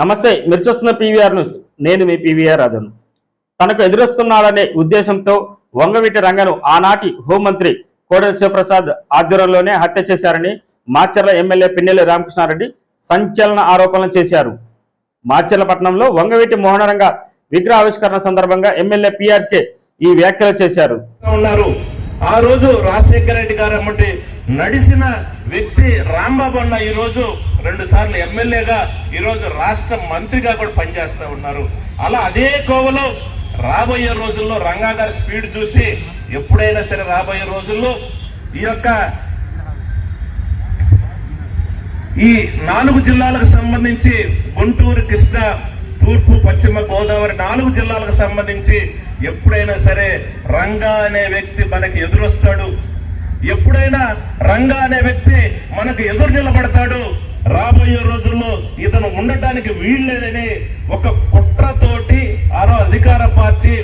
నమస్తే, మీరు చూస్తున్న పీవీఆర్ న్యూస్. నేను మీ పీవీఆర్ రాజన్. తనకు ఎదురొస్తున్నాడనే ఉద్దేశంతో వంగవీటి రంగను ఆనాటి హోంమంత్రి కోడెల శివప్రసాద్ ఆధ్వర్యంలోనే హత్య చేశారని మాచర్ల ఎమ్మెల్యే పిన్నెల్లి రామకృష్ణారెడ్డి సంచలన ఆరోపణలు చేశారు. మాచర్లపట్నంలో వంగవీటి మోహనరంగ విగ్రహ ఆవిష్కరణ సందర్భంగా ఎమ్మెల్యే పీఆర్కే ఈ వ్యాఖ్యలు చేశారు. ఆ రోజు రాజశేఖర రెడ్డి గారు అమ్మటి నడిసిన వ్యక్తి రాంబాబు అన్న ఈ రోజు 2 సార్లు ఎమ్మెల్యేగా ఈ రోజు రాష్ట్ర మంత్రిగా కూడా పనిచేస్తా ఉన్నారు. అలా అదే కోవలో రాబోయే రోజుల్లో రంగా గారి స్పీడ్ చూసి ఎప్పుడైనా సరే రాబోయే రోజుల్లో ఈ 4 జిల్లాలకు సంబంధించి గుంటూరు, కృష్ణా, తూర్పు, పశ్చిమ గోదావరి 4 జిల్లాలకు సంబంధించి ఎప్పుడైనా సరే రంగా అనే వ్యక్తి మనకి ఎదురొస్తాడు. ఎప్పుడైనా రంగా అనే వ్యక్తి మనకు ఎదురు నిలబడతాడు. రాబోయే రోజుల్లో ఇతను ఉండటానికి వీల్లేదని ఒక కుట్రతోటి అధికార పార్టీ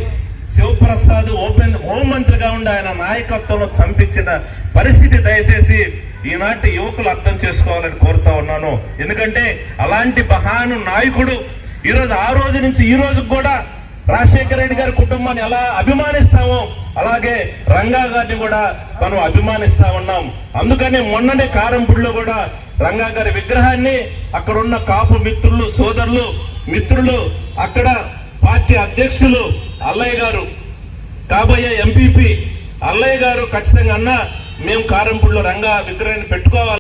శివప్రసాద్ హోంమంత్రిగా ఉండి ఆయన నాయకత్వంలో చంపించిన పరిస్థితి దయచేసి ఈనాటి యువకులు అర్థం చేసుకోవాలని కోరుతా ఉన్నాను. ఎందుకంటే అలాంటి మహాను నాయకుడు ఈరోజు ఆ రోజు నుంచి ఈ రోజు కూడా రాజశేఖర రెడ్డి గారి కుటుంబాన్ని ఎలా అభిమానిస్తామో అలాగే రంగా గారిని కూడా మనం అభిమానిస్తా ఉన్నాం. అందుకని మొన్ననే కారంపూడిలో కూడా రంగా గారి విగ్రహాన్ని అక్కడున్న కాపు మిత్రులు, సోదరులు, మిత్రులు, అక్కడ పార్టీ అధ్యక్షులు అల్లయ్య గారు, కాబోయే ఎంపీపీ అల్లయ్య గారు ఖచ్చితంగా అన్న మేము కారంపూడిలో రంగా విగ్రహాన్ని పెట్టుకోవాలి.